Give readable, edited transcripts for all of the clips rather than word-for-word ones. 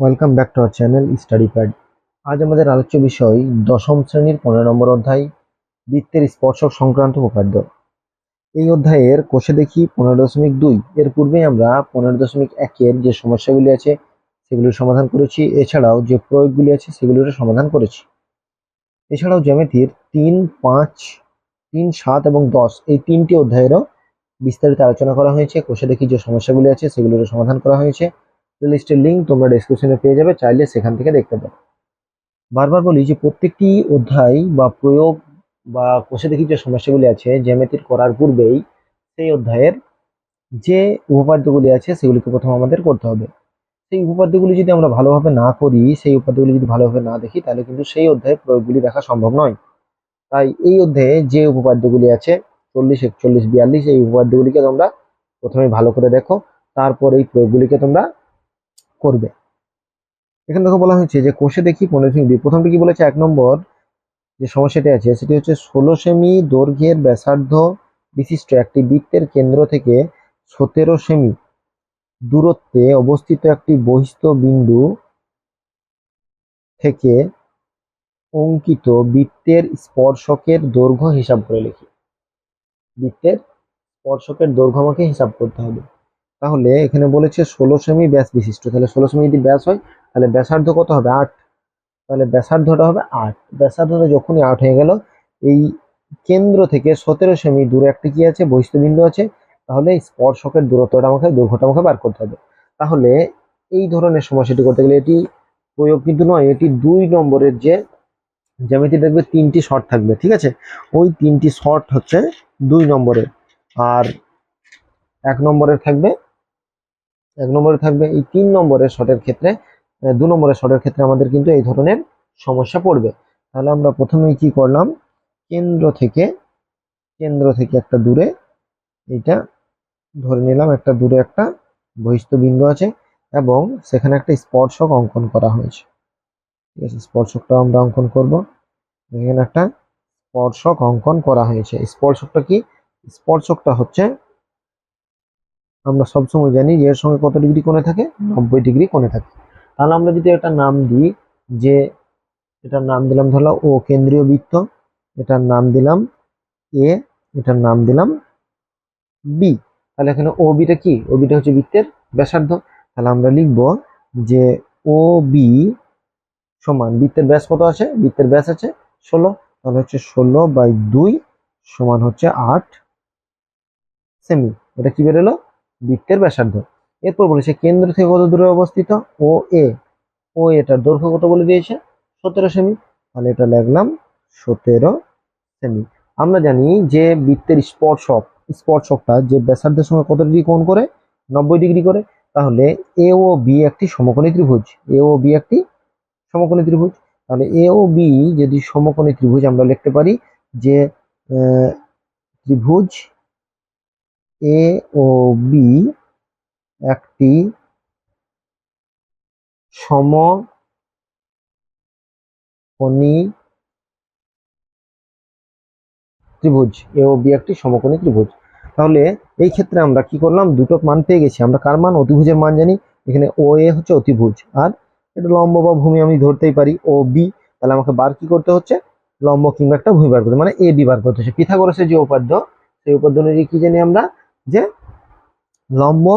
Welcome back to our channel study pad. আজ আমাদের আলোচ্য বিষয় দশম শ্রেণীর 15 নম্বর অধ্যায় বৃত্তের স্পর্শক সংক্রান্ত উপপাদ্য। এই অধ্যায়ের কোষে দেখি 15.2। এর পূর্বে আমরা 15.1-এর যে সমস্যাগুলি আছে সেগুলির সমাধান করেছি, এছাড়াও যে প্রয়োগগুলি আছে সেগুলির সমাধান করেছি। এছাড়াও জ্যামিতির 3, 5, 3, 7 এবং 10 এই তিনটি অধ্যায়েরও বিস্তারিত আলোচনা করা হয়েছে। কোষে দেখি যে সমস্যাগুলি আছে সেগুলির সমাধান করা হয়েছে। প্লেলিস্টের লিঙ্ক তোমরা ডেসক্রিপশনে পেয়ে যাবে, চাইলে সেখান থেকে দেখতে পারো। বারবার বলি যে প্রত্যেকটি অধ্যায় বা প্রয়োগ বা কোষে দেখি যে সমস্যাগুলি আছে জ্যামিতির করার পূর্বেই সেই অধ্যায়ের যে উপপাদ্যগুলি আছে সেগুলিকে প্রথম আমাদের করতে হবে। সেই উপপাদ্যগুলি যদি আমরা ভালোভাবে না করি, সেই উপপাদ্যগুলি যদি ভালোভাবে না দেখি, তাহলে কিন্তু সেই অধ্যায়ের প্রয়োগগুলি দেখা সম্ভব নয়। তাই এই অধ্যায়ে যে উপপাদ্যগুলি আছে 40, 41, 42 এই উপপাদ্যগুলিকে তোমরা প্রথমে ভালো করে দেখো, তারপর এই প্রয়োগগুলিকে তোমরা করবে। এখানে দেখো বলা হয়েছে যে কোষে দেখি 15.2। প্রথমটি কি বলেছে, 1 নম্বর যে সমস্যাটি আছে সেটি হচ্ছে 16 সেমি দৈর্ঘ্যের ব্যাসার্ধ বিশিষ্ট একটি বৃত্তের কেন্দ্র থেকে 17 সেমি দূরত্বে অবস্থিত একটি বহিস্থ বিন্দু থেকে অঙ্কিত বৃত্তের স্পর্শকের দৈর্ঘ্য হিসাব করে লিখি। বৃত্তের স্পর্শকের দৈর্ঘ্য আমাকে হিসাব করতে হবে। তাহলে এখানে বলেছে 16 সেমি ব্যাস বিশিষ্ট, তাহলে 16 সেমি যদি ব্যাস হয় তাহলে ব্যাসার্ধ কত হবে, 8। তাহলে ব্যাসার্ধটা হবে 8। ব্যাসার্ধটা যখনই 8 হয়ে গেল, এই কেন্দ্র থেকে 17 সেমি দূরে একটা কি আছে, বহিস্থ বিন্দু আছে। তাহলে স্পর্শকের দূরত্বটা আমাকে, দৈর্ঘ্যটা আমাকে বার করতে হবে। তাহলে এই ধরনের সমস্যাটি করতে গেলে এটি প্রয়োগ কিন্তু নয়, এটি 2 নম্বরের যে জ্যামিতি দেখবে 3টি শর্ট থাকবে, ঠিক আছে। ওই 3টি শর্ট হচ্ছে 2 নম্বরের, আর 1 নম্বরের থাকবে এই 3 নম্বরের শর্টের ক্ষেত্রে, 2 নম্বরের শর্টের ক্ষেত্রে আমাদের কিন্তু এই ধরনের সমস্যা পড়বে। তাহলে আমরা প্রথমেই কি করলাম, কেন্দ্র থেকে একটা দূরে, এটা ধরে নিলাম একটা দূরে একটা বহিস্থ বিন্দু আছে এবং সেখানে একটা স্পর্শক অঙ্কন করা হয়েছে, ঠিক আছে। স্পর্শকটা আমরা অঙ্কন করব। এখানে একটা স্পর্শক অঙ্কন করা হয়েছে। স্পর্শকটা কি, স্পর্শকটা হচ্ছে, আমরা সবসময় জানি যে এর সঙ্গে কত ডিগ্রি কোণে থাকে, 90 ডিগ্রি কোণে থাকে। তাহলে আমরা যদি একটা নাম দিই, যে এটার নাম দিলাম ধরো ও কেন্দ্রীয় বৃত্ত, এটার নাম দিলাম এ, এটার নাম দিলাম বি। তাহলে এখানে ও বিটা কি, ও বিটা হচ্ছে বৃত্তের ব্যাসার্ধ। তাহলে আমরা লিখব যে ও বি সমান, বৃত্তের ব্যাস কত আছে, বৃত্তের ব্যাস আছে 16, তাহলে হচ্ছে 16/2 সমান হচ্ছে 8 সেমি। এটা কি বেরোলো, বৃত্তের ব্যাসার্ধ। এরপর বলেছে কেন্দ্র থেকে কত দূরে অবস্থিত ও এ, ও এটার দৈর্ঘ্য কত বলে দিয়েছে 17 সেমি। তাহলে এটা লিখলাম 17 সেমি। আমরা জানি যে বৃত্তের স্পর্শকটা যে ব্যাসার্ধের সঙ্গে কত ডিগ্রি কোণ করে, 90 ডিগ্রি করে। তাহলে এ ও বি একটি সমকোণী ত্রিভুজ, এ ও বি একটি সমকোণী ত্রিভুজ। তাহলে এ ও বি যদি সমকোণী ত্রিভুজ, আমরা লিখতে পারি যে ত্রিভুজ এ ও বি একটি সমকোণী ত্রিভুজ, এ ও বি একটি সমকোণী ত্রিভুজ। তাহলে এই ক্ষেত্রে আমরা কি করলাম, দুটো মান পেয়ে গেছি। আমরা কার মান, অতিভুজের মান জানি। এখানে ও এ হচ্ছে অতিভুজ, আর এটা লম্ব বা ভূমি আমি ধরতেই পারি ও বি। তাহলে আমাকে বার কি করতে হচ্ছে, লম্ব কিংবা একটা ভূমি বার করতে, মানে এ বি বার করতে হচ্ছে। পিথাগোরাসের যে উপাদ্য, সেই উপাদ্য অনুযায়ী কি জানি আমরা, যে লম্ব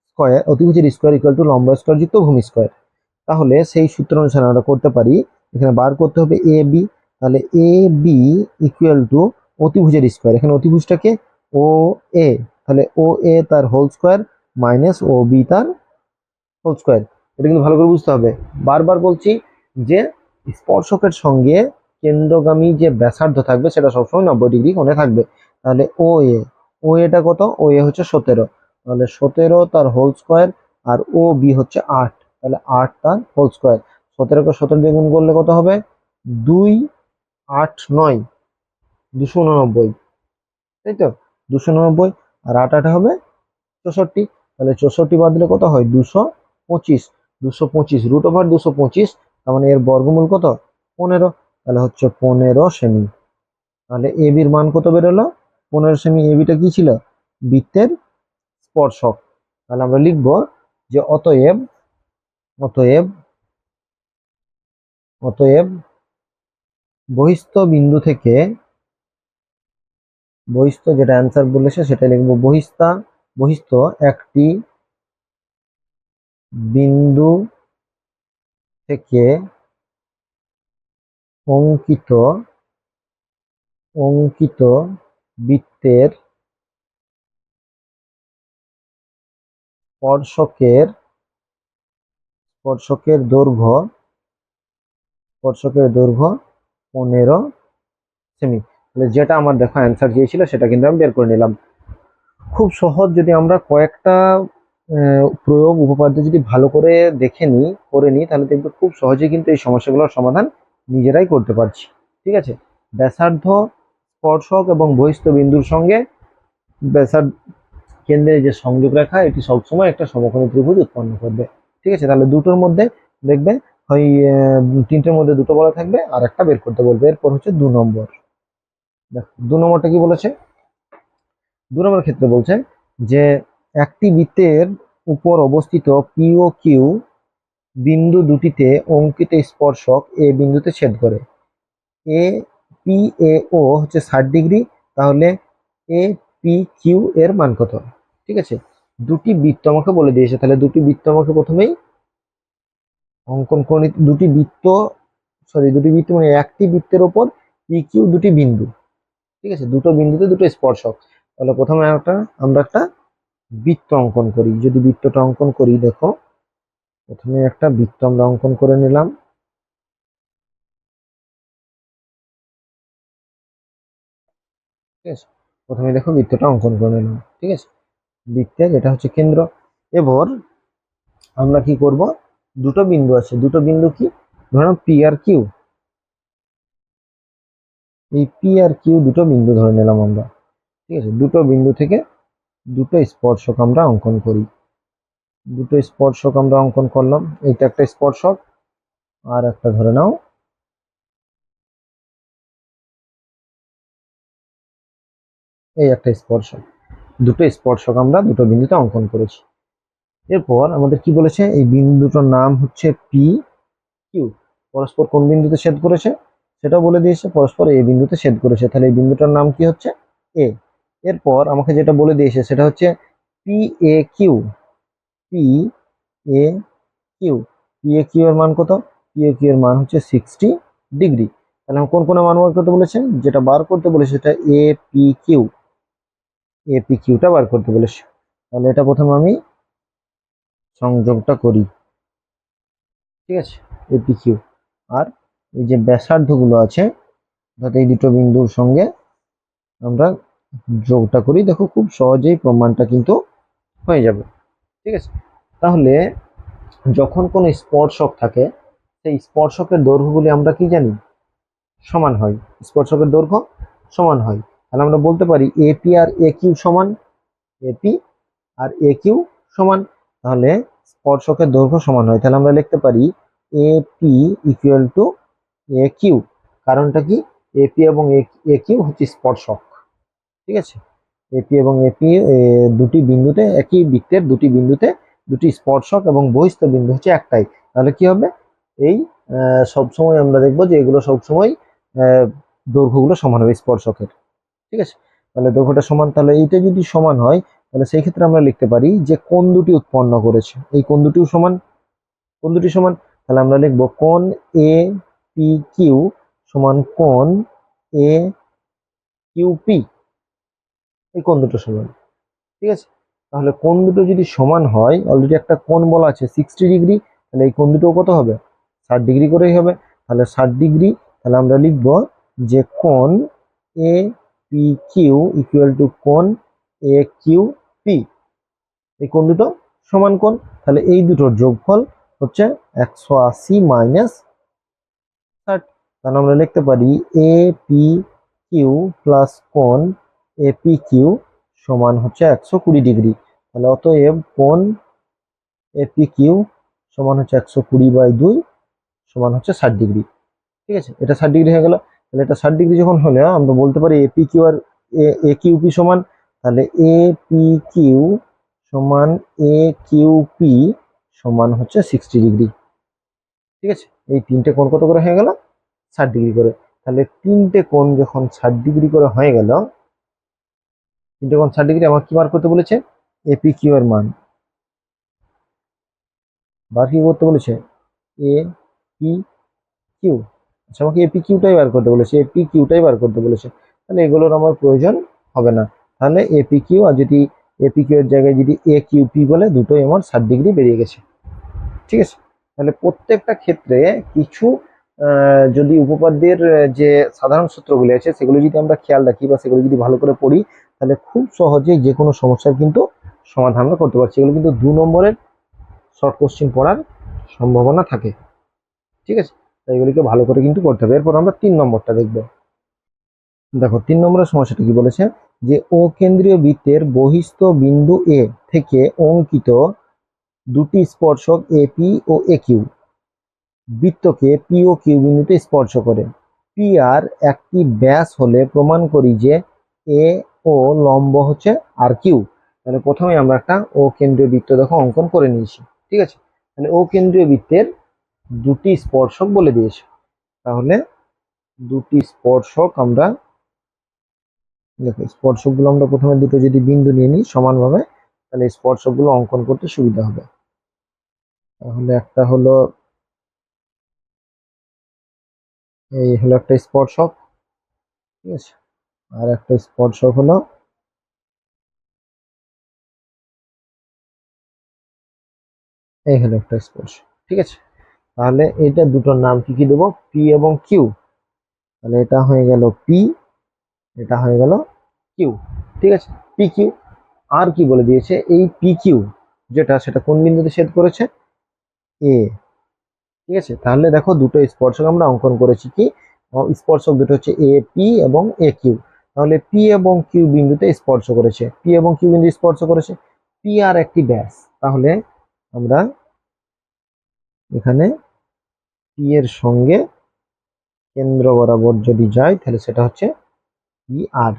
স্কয়ার, অতিভুজের স্কয়ার ইকুয়াল টু লম্ব স্কয়ার যুক্ত ভূমি স্কয়ার। তাহলে সেই সূত্র অনুসারে আমরা করতে পারি, এখানে বার করতে হবে এ বি। তাহলে A B equal to অতিভুজের square, এখানে অতিভুজটাকে ও এ, তাহলে ও এ তার হোল স্কয়ার মাইনাস ও বি তার হোল স্কয়ার। এটা কিন্তু ভালো করে বুঝতে হবে। বারবার বলছি যে স্পর্শকের সঙ্গে কেন্দ্রগামী যে ব্যাসার্ধ থাকবে সেটা সবসময় 90 ডিগ্রি কোণে থাকবে। তাহলে ও এটা কত, ও এ হচ্ছে 17, তাহলে 17 তার হোল স্কয়ার, আর ও বি হচ্ছে 8, তাহলে 8 তার হোল স্কয়ার। 17কে 17 দিয়ে গুণ করলে কত হবে, 2, 8, 9, 289, তাই তো, 289, আর 8 8 হবে 64। তাহলে 64 বাদ দিলে কত হয়, 225। 225 √ 225, তার মানে এর বর্গমূল কত, 15। তাহলে হচ্ছে 15 সেমি। তাহলে এ বির মান কত বেরোলো, 15 সেমি। এ বিটা কি ছিল, বৃত্তের স্পর্শক। তাহলে আমরা লিখব যে অতএব অতএব বহিস্থ বিন্দু থেকে, বহিস্থ যেটা অ্যান্সার বলেছে সেটা লিখবো, বহিস্থ একটি বিন্দু থেকে অঙ্কিত অঙ্কিত বৃত্তের স্পর্শকের স্পর্শকের দৈর্ঘ্য 15 সেমি। তাহলে যেটা আমার দেখো অ্যান্সার দিয়েছিল সেটা কিন্তু আমি বের করে নিলাম। খুব সহজ, যদি আমরা কয়েকটা প্রয়োগ উপপাদ্য যদি ভালো করে করে নিই তাহলে দেখবে খুব সহজেই কিন্তু এই সমস্যাগুলোর সমাধান নিজেরাই করতে পারছি। ঠিক আছে, ব্যাসার্ধ, স্পর্শক এবং বহিস্থ বিন্দুর সঙ্গে ব্যাসার্ধ কেন্দ্রের যে সংযোগ রেখা, এটি সবসময় একটা সমকোণী ত্রিভুজ উৎপন্ন করবে। ঠিক আছে, তাহলে দুটোর মধ্যে দেখবে হয় তিনটের মধ্যে দুটো বলা থাকবে আর একটা বের করতে বলবে। এরপর হচ্ছে 2 নম্বর। দেখো 2 নম্বরটা কি বলেছে। 2 নম্বর ক্ষেত্রে বলছে যে একটি বৃত্তের উপর অবস্থিত পি ও কিউ বিন্দু দুটিতে অঙ্কিত স্পর্শক এ বিন্দুতে ছেদ করে। এ পি এ ও হচ্ছে 60 ডিগ্রি, তাহলে এ পি কিউ এর মান কত। ঠিক আছে, দুটি বৃত্ত আমাকে বলে দিয়েছে, তাহলে দুটি বৃত্ত আমাকে প্রথমেই অঙ্কন করে দুটি বৃত্ত মানে একটি বৃত্তের ওপর পি কিউ দুটি বিন্দু। ঠিক আছে, দুটো বিন্দুতে দুটো স্পর্শক। তাহলে প্রথমে আমরা একটা বৃত্ত অঙ্কন করি। যদি বৃত্তটা অঙ্কন করি, দেখো প্রথমে একটা বৃত্ত আমরা অঙ্কন করে নিলাম। ঠিক আছে, প্রথমে দেখো বৃত্তটা অঙ্কন করে নিলাম। ঠিক আছে, বৃত্তের এটা হচ্ছে কেন্দ্র। এবার আমরা কি করব, দুটো বিন্দু আছে, দুটো বিন্দু কি ধরো পি আর কিউ। এই পি আর কিউ দুটো বিন্দু ধরে নিলাম আমরা। ঠিক আছে, দুটো বিন্দু থেকে দুটো স্পর্শক আমরা অঙ্কন করি। দুটো স্পর্শক আমরা অঙ্কন করলাম, এইটা একটা স্পর্শক আর একটা ধরে নাও এই একটা স্পর্শক। দুটো স্পর্শক আমরা দুটো বিন্দুতে অঙ্কন করেছি। এরপর আমাদের কি বলেছে, এই বিন্দুটার নাম হচ্ছে পি কিউ। পরস্পর কোন বিন্দুতে ছেদ করেছে সেটাও বলে দিয়েছে, পরস্পর এ বিন্দুতে ছেদ করেছে, তাহলে এই বিন্দুটার নাম কি হচ্ছে এ। এরপর আমাকে যেটা বলে দিয়েছে সেটা হচ্ছে P A Q. P A Q P A Q এর মান কত, পি এ কিউ এর মান হচ্ছে 60 ডিগ্রি। তাহলে কোন কোন মান বার করতে বলেছে, যেটা বার করতে বলেছে সেটা A P Q, A P কিউটা বার করতে বলেছে। তাহলে এটা প্রথমে আমি সংযোগটা করি। ঠিক আছে, এ পি কিউ আর এই যে ব্যাসার্ধ গুলো আছে, অর্থাৎ এই দুটো বিন্দুর সঙ্গে আমরা যোগটা করি। দেখো খুব সহজেই প্রমাণটা কিন্তু হয়ে যাবে। ঠিক আছে, তাহলে যখন কোনো স্পর্শক থাকে সেই স্পর্শকের দৈর্ঘ্যগুলি আমরা কি জানি, সমান হয়। স্পর্শকের দৈর্ঘ্য সমান হয়, তাহলে আমরা বলতে পারি এপি আর এ কিউ সমান, এপি আর এ কিউ সমান। তাহলে স্পর্শকের দৈর্ঘ্য সমান হয়, তাহলে আমরা লিখতে পারি A P equal to A Q. কারণটা কি, এপি এবং এ কিউ হচ্ছে স্পর্শক। ঠিক আছে, এপি এবং এপি দুটি বিন্দুতে, একই বৃত্তের দুটি বিন্দুতে দুটি স্পর্শক এবং বহিস্থ বিন্দু হচ্ছে একটাই। তাহলে কি হবে, এই সবসময় আমরা দেখবো যে এগুলো সবসময় দৈর্ঘ্যগুলো সমান হবে স্পর্শকের। ঠিক আছে, তাহলে দৈর্ঘ্যটা সমান, তাহলে এইটা যদি সমান হয় তাহলে সেই ক্ষেত্রে আমরা লিখতে পারি যে কোণ দুটি উৎপন্ন করেছে, এই কোণ দুটিও সমান। কোণ দুটি সমান, তাহলে আমরা লিখবো কোণ এ পি কিউ সমান কোণ এ কিউ পি। এই কোণ দুটো সমান। ঠিক আছে, তাহলে কোণ দুটো যদি সমান হয়, অলরেডি একটা কোণ বলা আছে 60 ডিগ্রি, তাহলে এই কোণ দুটো কত হবে, 60 ডিগ্রি করেই হবে। তাহলে 60 ডিগ্রি, তাহলে আমরা লিখব যে কোণ A P Q equal to কোণ এ কিউ পি। এই কোণ দুটো সমান কোণ, তাহলে এই দুটোর যোগফল হচ্ছে 180 মাইনাস 60। তাহলে আমরা লিখতে পারি এ পি কিউ প্লাস কোণ এ পি কিউ সমান হচ্ছে 120 ডিগ্রি। তাহলে অতএব কোণ এ পি কিউ সমান হচ্ছে 120/2 সমান হচ্ছে 60 ডিগ্রি। ঠিক আছে, এটা 60 ডিগ্রি হয়ে গেল। তাহলে এটা 60 ডিগ্রি যখন হলে আমরা বলতে পারি এ পি কিউ আর এ কিউ পি সমান। তাহলে এ পি কিউ সমান এ কিউ পি সমান হচ্ছে 60 ডিগ্রি। ঠিক আছে, এই তিনটে কোণ কত করে হয়ে গেল? 60 ডিগ্রি করে। তাহলে তিনটে কোণ যখন 60 ডিগ্রি করে হয়ে গেল, তিনটে কোণ 60 ডিগ্রি, আমার কি বার করতে বলেছে? এপি কিউ এর মান বার কি করতে বলেছে? A P Q. আচ্ছা, আমাকে এপি কিউটাই বার করতে বলেছে, এপি কিউটাই বার করতে বলেছে। তাহলে এগুলোর আমার প্রয়োজন হবে না। তাহলে এপি কিউ, আর যদি এপি কিউ এর জায়গায় যদি এ কিউ পি বলে, দুটোই আমার 60 ডিগ্রি বেরিয়ে গেছে। ঠিক আছে, তাহলে প্রত্যেকটা ক্ষেত্রে কিছু যদি উপপাদ্যের যে সাধারণ সূত্রগুলি আছে সেগুলো যদি আমরা খেয়াল রাখি বা সেগুলো যদি ভালো করে পড়ি, তাহলে খুব সহজেই যে কোনো সমস্যার কিন্তু সমাধান আমরা করতে পারছি। এগুলো কিন্তু 2 নম্বরের শর্ট কোশ্চেন পড়ার সম্ভাবনা থাকে। ঠিক আছে, তাই এগুলিকে ভালো করে কিন্তু করতে হবে। এরপর আমরা 3 নম্বরটা দেখব। দেখো 3 নম্বরের সমস্যাটা কি বলেছে, যে ও কেন্দ্রীয় বৃত্তের বহিস্থ বিন্দু এ থেকে অঙ্কিত দুটি স্পর্শক এপি ও এ কিউ বৃত্তকে পি ও কিউ বিন্দুতে স্পর্শ করে। পি আর একটি ব্যাস হলে প্রমাণ করি যে এ ও লম্ব হচ্ছে আর কিউ। তাহলে প্রথমে আমরা একটা ও কেন্দ্রীয় বৃত্ত দেখো অঙ্কন করে নিয়েছি। ঠিক আছে, তাহলে ও কেন্দ্রীয় বৃত্তের দুটি স্পর্শক বলে দিয়েছে। তাহলে দুটি স্পর্শক আমরা, দেখো স্পর্শকগুলো আমরা প্রথমে দুটো যদি বিন্দু নিয়ে নিই সমানভাবে, তাহলে স্পর্শকগুলো অঙ্কন করতে সুবিধা হবে। তাহলে একটা হলো, এই হলো একটা স্পর্শক। ঠিক আছে, আর একটা স্পর্শক হলো এই হলো একটা স্পর্শক। ঠিক আছে, তাহলে এটা দুটোর নাম কি কি দেবো? পি এবং কিউ। তাহলে এটা হয়ে গেল পি, এটা হয়ে গেল কিউ। ঠিক আছে, পি কিউ। আর কি বলে দিয়েছে, এই পি কিউ যেটা, সেটা কোন বিন্দুতে ছেদ করেছে? এ। ঠিক আছে, তাহলে দেখো দুটো স্পর্শক আমরা অঙ্কন করেছি। কি স্পর্শক দুটো হচ্ছে এ পি এবং এ কিউ। তাহলে পি এবং কিউ বিন্দুতে স্পর্শ করেছে, পি এবং কিউ বিন্দু স্পর্শ করেছে। পি আর একটি ব্যাস, তাহলে আমরা এখানে পি এর সঙ্গে কেন্দ্র বরাবর যদি যাই, তাহলে সেটা হচ্ছে পি আর।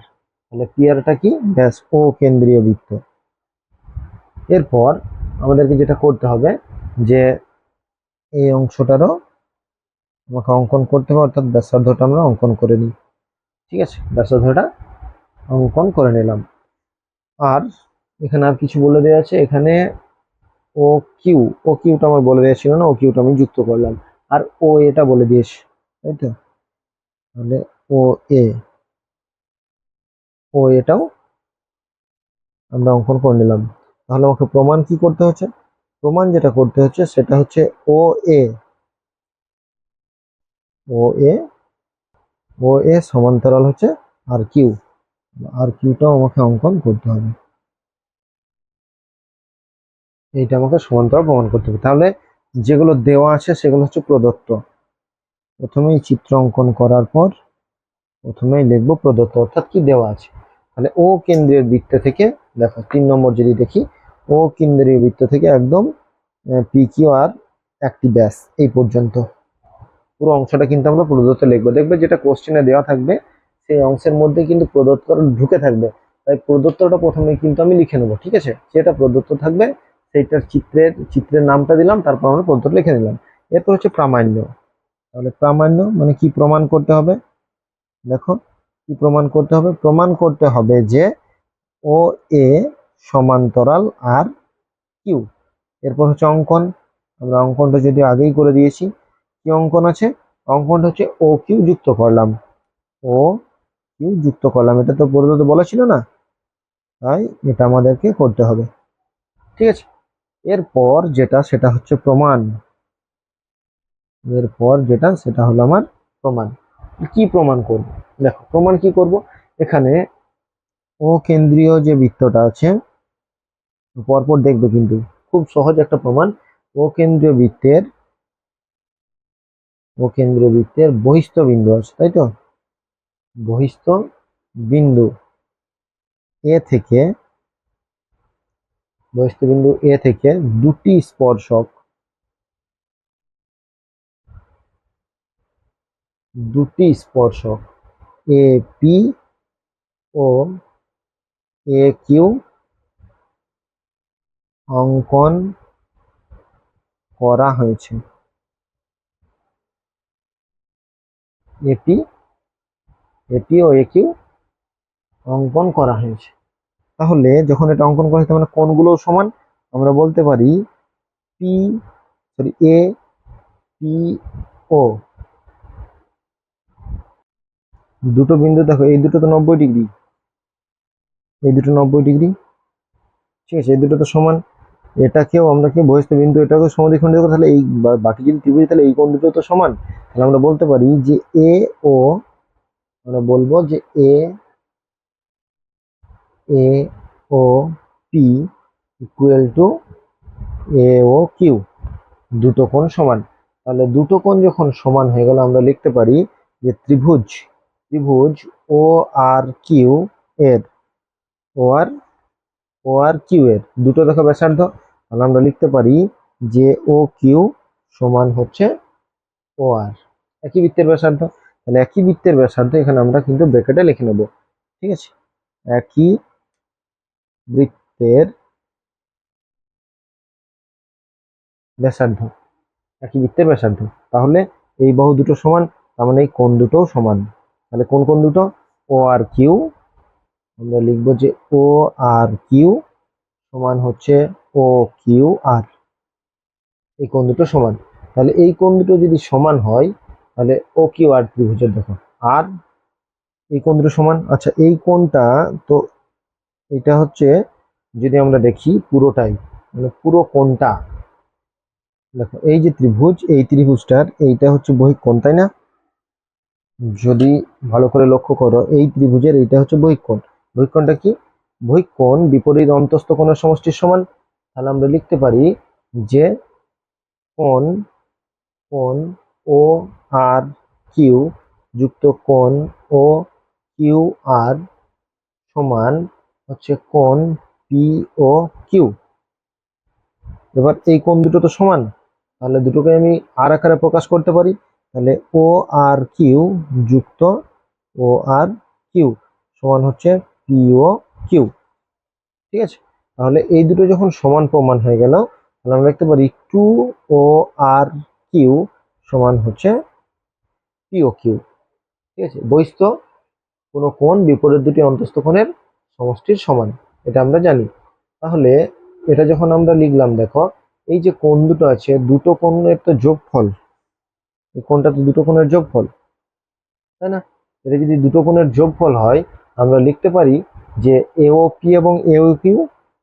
তাহলে পি আরটা কি? ব্যাস, ও কেন্দ্রীয় বৃত্ত। এরপর আমাদেরকে যেটা করতে হবে, যে এই অংশটারও আমাকে অঙ্কন করতে হবে, অর্থাৎ ব্যাসার্ধটা আমরা অঙ্কন করে নিই। ঠিক আছে, ব্যাসার্ধটা অঙ্কন করে নিলাম। আর এখানে আর কিছু বলে দেওয়া আছে, এখানে ও কিউ, ও কিউটা আমার বলে দেওয়া ছিল না, ও কিউটা আমি যুক্ত করলাম। আর ও এটা বলে দিয়েছে, তাই তো? তাহলে ও এ, ও এটাও আমরা অঙ্কন করে নিলাম। তাহলে আমাকে প্রমাণ কি করতে হচ্ছে? প্রমাণ যেটা করতে হচ্ছে সেটা হচ্ছে ও এ, ও এ, ও এ সমান্তরাল হচ্ছে আর কিউ। আর কিউটাও আমাকে অঙ্কন করতে হবে, এইটা আমাকে সমান্তরাল প্রমাণ করতে হবে। তাহলে যেগুলো দেওয়া আছে সেগুলো হচ্ছে প্রদত্ত। প্রথমেই চিত্র অঙ্কন করার পর প্রথমেই লিখবো প্রদত্ত, অর্থাৎ কি দেওয়া আছে। তাহলে ও কেন্দ্রের বৃত্ত থেকে, দেখো 3 নম্বর যদি দেখি, ও কেন্দ্রীয় বৃত্ত থেকে একদম পি কিউ আর একটি ব্যাস এই পর্যন্ত পুরো অংশটা কিন্তু আমরা প্রদত্ত লিখবো। দেখবে যেটা কোশ্চেনে দেওয়া থাকবে সেই অংশের মধ্যে কিন্তু প্রদত্ত ঢুকে থাকবে। তাই প্রদত্তটা প্রথমে কিন্তু আমি লিখে নেবো। ঠিক আছে, যেটা প্রদত্ত থাকবে সেইটার চিত্রের নামটা দিলাম, তারপর আমরা প্রদত্ত লিখে নিলাম। এরপর হচ্ছে প্রামাণ্য। তাহলে প্রামাণ্য মানে কি প্রমাণ করতে হবে? দেখো কি প্রমাণ করতে হবে? প্রমাণ করতে হবে যে ও এ সমান্তরাল আর কিউ। এরপর হচ্ছে অঙ্কন। আমরা অঙ্কনটা যদি আগেই করে দিয়েছি, কি অঙ্কন আছে? অঙ্কনটা হচ্ছে ও কিউ যুক্ত করলাম, ও কিউ যুক্ত করলাম। এটা তো প্রদত্ত বলা ছিল না, তাই এটা আমাদেরকে করতে হবে। ঠিক আছে, এরপর যেটা সেটা হচ্ছে প্রমাণ। এরপর যেটা সেটা হলো আমার প্রমাণ। কি প্রমাণ করব? দেখো প্রমাণ কি করব, এখানে ও কেন্দ্রীয় যে বৃত্তটা আছে, পরপর দেখবে কিন্তু খুব সহজ একটা প্রমাণ। ও কেন্দ্রীয় বৃত্তের, ও কেন্দ্রীয় বৃত্তের বহিস্থ বিন্দু আছে, তাই তো? বহিস্থ বিন্দু এ থেকে, বহিস্থ বিন্দু এ থেকে দুটি স্পর্শক, দুটি স্পর্শক A P O A Q অঙ্কন করা হয়েছে। এপি এপি ও একিউ অঙ্কন করা হয়েছে। তাহলে যখন এটা অঙ্কন করা হয়েছে মানে কোণগুলো সমান, আমরা বলতে পারি পি সরি এ পি ও দুটো বিন্দু দেখো, এই দুটো তো 90 ডিগ্রি, এই দুটো 90 ডিগ্রি, ঠিক আছে, এই দুটো তো সমান। এটাকেও আমরা কি বহিস্থ বিন্দু এটাকেও সমদ্বিখণ্ডিত করে, তাহলে এই বাকি যদি ত্রিভুজ তাহলে এই কোণ দুটো তো সমান। তাহলে আমরা বলতে পারি যে এ ও, আমরা বলবো যে এ A O P equal to A O Q, দুটো কোণ সমান। তাহলে দুটো কোণ যখন সমান হয়ে গেল আমরা লিখতে পারি যে ত্রিভুজ ত্রিভুজ ও আর কিউ এর ও আর কিউ এর দুটো দেখো ব্যাসার্ধ, তাহলে আমরা লিখতে পারি যে ও কিউ সমান হচ্ছে ও আর, একই বৃত্তের ব্যাসার্ধ। তাহলে একই বৃত্তের ব্যাসার্ধ এখানে আমরা কিন্তু ব্র্যাকেটে লিখে নেব, ঠিক আছে, একই বৃত্তের ব্যাসার্ধ, একই বৃত্তের ব্যাসার্ধ। তাহলে এই বাহু দুটো সমান, তার মানে এই কোণ দুটোও সমান। তাহলে কোন কোণ দুটো? ও আর কিউ, আমরা লিখবো যে ও আর কিউ সমান হচ্ছে ও কিউ আর, এই কোণ দুটো সমান। তাহলে এই কোণ দুটো যদি সমান হয় তাহলে ও কিউ আর ত্রিভুজের দেখো আর এই কোণ দুটো সমান। আচ্ছা এই কোণটা তো এটা হচ্ছে, যদি আমরা দেখি পুরোটাই মানে পুরো কোণটা দেখো, এই যে ত্রিভুজ এই ত্রিভুজটার এইটা হচ্ছে বহিঃকোণ, তাই না? যদি ভালো করে লক্ষ্য করো এই ত্রিভুজের এইটা হচ্ছে বহিঃকোণ। বহিঃকোণটা কি? বহিঃকোণ বিপরীত অন্তস্থ কোণের সমষ্টির সমান। তাহলে আমরা লিখতে পারি যে কোণ কোণ ও আর কিউ যুক্ত কোণ ও কিউ আর সমান হচ্ছে কোণ পি ও কিউ। এবার এই কোণ দুটো তো সমান, তাহলে দুটোকে আমি আর আকারে প্রকাশ করতে পারি। তাহলে ও আর কিউ যুক্ত ও আর কিউ সমান হচ্ছে পি ও কিউ, ঠিক আছে। তাহলে এই দুটো যখন সমান প্রমাণ হয়ে গেল তাহলে আমরা লিখতে পারি টু ও আর কিউ সমান হচ্ছে পি ও কিউ, ঠিক আছে। বহিস্থ কোনো কোণ বিপরীত দুটি অন্তস্থ কোণের সমষ্টির সমান, এটা আমরা জানি। তাহলে এটা যখন আমরা লিখলাম দেখো, এই যে কোণ দুটো আছে দুটো কোণের তো যোগফল, এই কোণটা তো দুটো কোণের যোগফল, তাই না? এটা যদি দুটো কোণের যোগফল হয় আমরা লিখতে পারি যে এও পি এবং এও কিউ,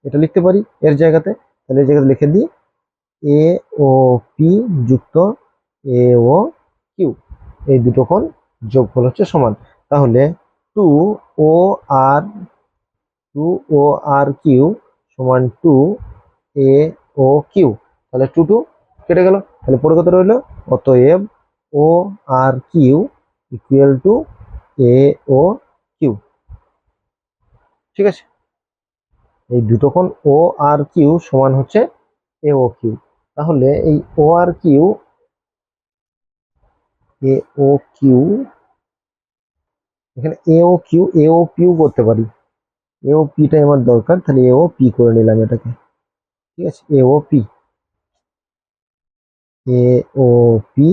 এটা লিখতে পারি এর জায়গাতে। তাহলে এই জায়গাতে লিখে দিই এ ও পি যুক্ত এ ও কিউ, এই দুটো কোণ যোগফল হচ্ছে সমান। তাহলে two O R two O R Q সমান টু এ ও কিউ। তাহলে টু টু কেটে গেল, তাহলে পরে কত রইল? অতএব O R Q equal to A O Q, ঠিক আছে। এই দুটো কোণ ও আর কিউ সমান হচ্ছে এ ও কিউ। তাহলে এই ও আর কিউ এ ও কিউ, এখানে এ ও পিউ করতে পারি, এ ও পিটাই আমার দরকার, তাহলে এ ও পি করে নিলাম এটাকে, ঠিক আছে। এ O P A O P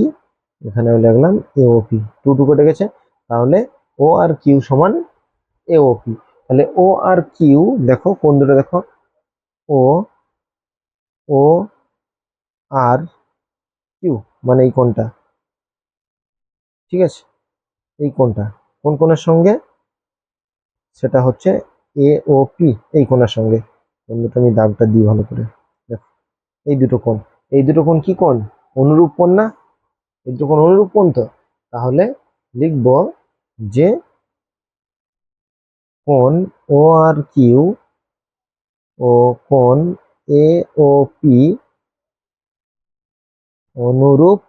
এখানে লিখলাম এ ও পি, টু টু কেটে গেছে। তাহলে ও আর কিউ সমান এ ও পি। তাহলে ও আর কিউ দেখো কোন দুটো দেখো, ও ও আর কিউ মানে এই কোণটা, ঠিক আছে। এই কোণটা কোন কোণের সঙ্গে? সেটা হচ্ছে এ ও পি, এই কোণের সঙ্গে। কোণ দুটো আমি দাগটা দিই ভালো করে, দেখো এই দুটো কোণ, এই দুটো কোণ কি কোণ? অনুরূপ কোণ না? এই দুটো কোণ অনুরূপ কোণ তো। তাহলে লিখব যে কোণ ও আর কিউ ও কোণ এ ও পি অনুরূপ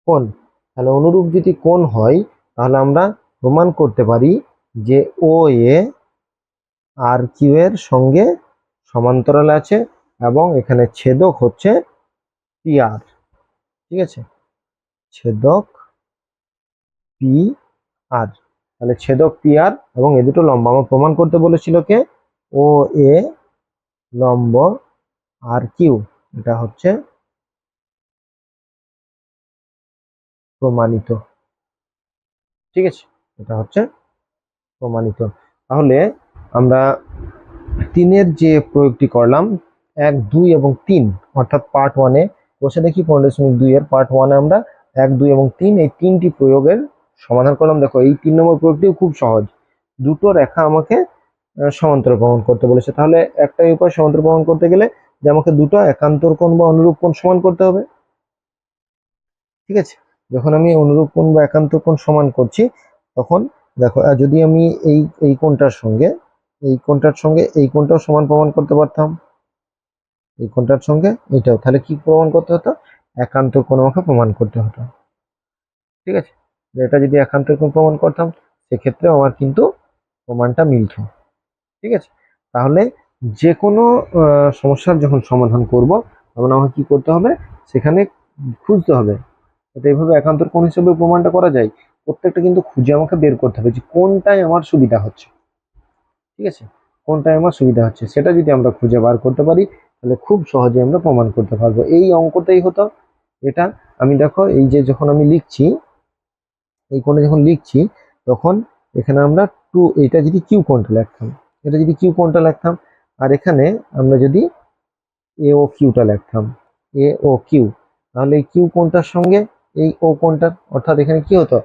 কোণ। তাহলে অনুরূপ যদি কোণ হয় তাহলে আমরা প্রমাণ করতে পারি যে ও এ আর কিউ এর সঙ্গে সমান্তরাল আছে এবং এখানে ছেদক হচ্ছে পি আর, ঠিক আছে, ছেদক পি আর। তাহলে ছেদক পি আর এবং এ দুটো লম্ব আমার প্রমাণ করতে বলেছিল কে? ও এ লম্ব আর কিউ, এটা হচ্ছে প্রমাণিত। ঠিক আছে, এটা হচ্ছে প্রমাণিত। তাহলে আমরা 3-এর যে প্রয়োগটি করলাম 1, 2 এবং 3, অর্থাৎ পার্ট 1-এ বসে দেখি 15.2-এর পার্ট 1-এ আমরা 1, 2 এবং 3 এই 3টি প্রয়োগের সমাধান করলাম। দেখো এই 3 নম্বর প্রয়োগটিও খুব সহজ, দুটো রেখা আমাকে সমান্তরাল প্রমাণ করতে বলেছে। তাহলে একটাই উপায় সমান্তরাল প্রমাণ করতে গেলে যে আমাকে দুটো একান্তর কোণ বা অনুরূপ কোণ সমান করতে হবে। ঠিক আছে, যখন আমি অনুরূপ কোণ বা একান্তর কোণ সমান করছি তখন দেখো যদি আমি এই কোণটার সঙ্গে এই কোণটাও সমান প্রমাণ করতে পারতাম, এই কোণটার সঙ্গে এটাও, তাহলে কি প্রমাণ করতে হতো? একান্তর কোণ আমাকে প্রমাণ করতে হতো। ঠিক আছে, এটা যদি একান্তর কোণ প্রমাণ করতাম সেক্ষেত্রে আমার কিন্তু প্রমাণটা মিলত। ঠিক আছে, তাহলে যে কোনো সমস্যার যখন সমাধান করব তখন আমাকে কি করতে হবে? সেখানে খুঁজতে হবে। এটা এইভাবে একান্তর কোণ হিসেবে প্রমাণটা করা যায়, প্রত্যেকটা কিন্তু খুঁজে আমাকে বের করতে হবে যে কোনটায় আমার সুবিধা হচ্ছে। ঠিক আছে, কোনটায় আমার সুবিধা হচ্ছে সেটা যদি আমরা খুঁজে বার করতে পারি তাহলে খুব সহজে আমরা প্রমাণ করতে পারবো। এই অঙ্কটাই হতো এটা। আমি দেখো এই যে যখন আমি লিখছি, এই কোণে যখন লিখছি তখন এখানে আমরা এটা যদি কিউ কোণটা লিখতাম, এটা যদি কিউ কোণটা লিখতাম, আর এখানে আমরা যদি এ ও কিউটা লিখতাম, এ ও কিউ, তাহলে এই কিউ কোণটার সঙ্গে এই ও কোণটার, অর্থাৎ এখানে কি হতো?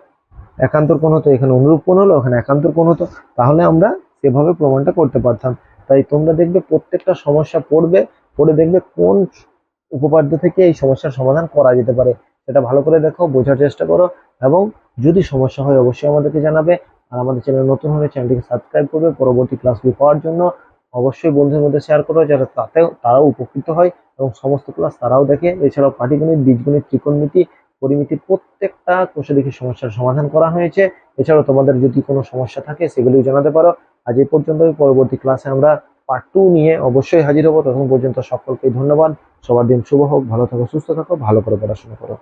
একান্তর কোণ হতো, এখানে অনুরূপ কোণ হলো, এখানে একান্তর কোণ হতো। তাহলে আমরা সেভাবে প্রমাণটা করতে পারতাম। তাই তোমরা দেখবে প্রত্যেকটা সমস্যা পড়ে দেখবে কোন উপপাদ্য থেকে এই সমস্যার সমাধান করা যেতে পারে সেটা ভালো করে দেখো, বোঝার চেষ্টা করো, এবং যদি সমস্যা হয় অবশ্যই আমাদেরকে জানাবে। আর আমাদের চ্যানেল নতুন হলে চ্যানেলটিকে সাবস্ক্রাইব করবে পরবর্তী ক্লাসগুলি পাওয়ার জন্য। অবশ্যই বন্ধুদের মধ্যে শেয়ার করো যাতে তারাও উপকৃত হয় এবং সমস্ত ক্লাস তারাও দেখে। এছাড়াও পাটিগণিত, বীজগণিত, ত্রিকোণমিতি, পরিমিতির প্রত্যেকটা কোষে দেখি সমস্যার সমাধান করা হয়েছে। এছাড়াও তোমাদের যদি কোনো সমস্যা থাকে সেগুলিও জানাতে পারো। আজ এই পর্যন্তই, পরবর্তী ক্লাসে আমরা পার্ট 2 নিয়ে অবশ্যই হাজির হবো। তখন পর্যন্ত সকলকে ধন্যবাদ। সবার দিন শুভ হোক, ভালো থাকো, সুস্থ থাকো, ভালো করে পড়াশোনা করো।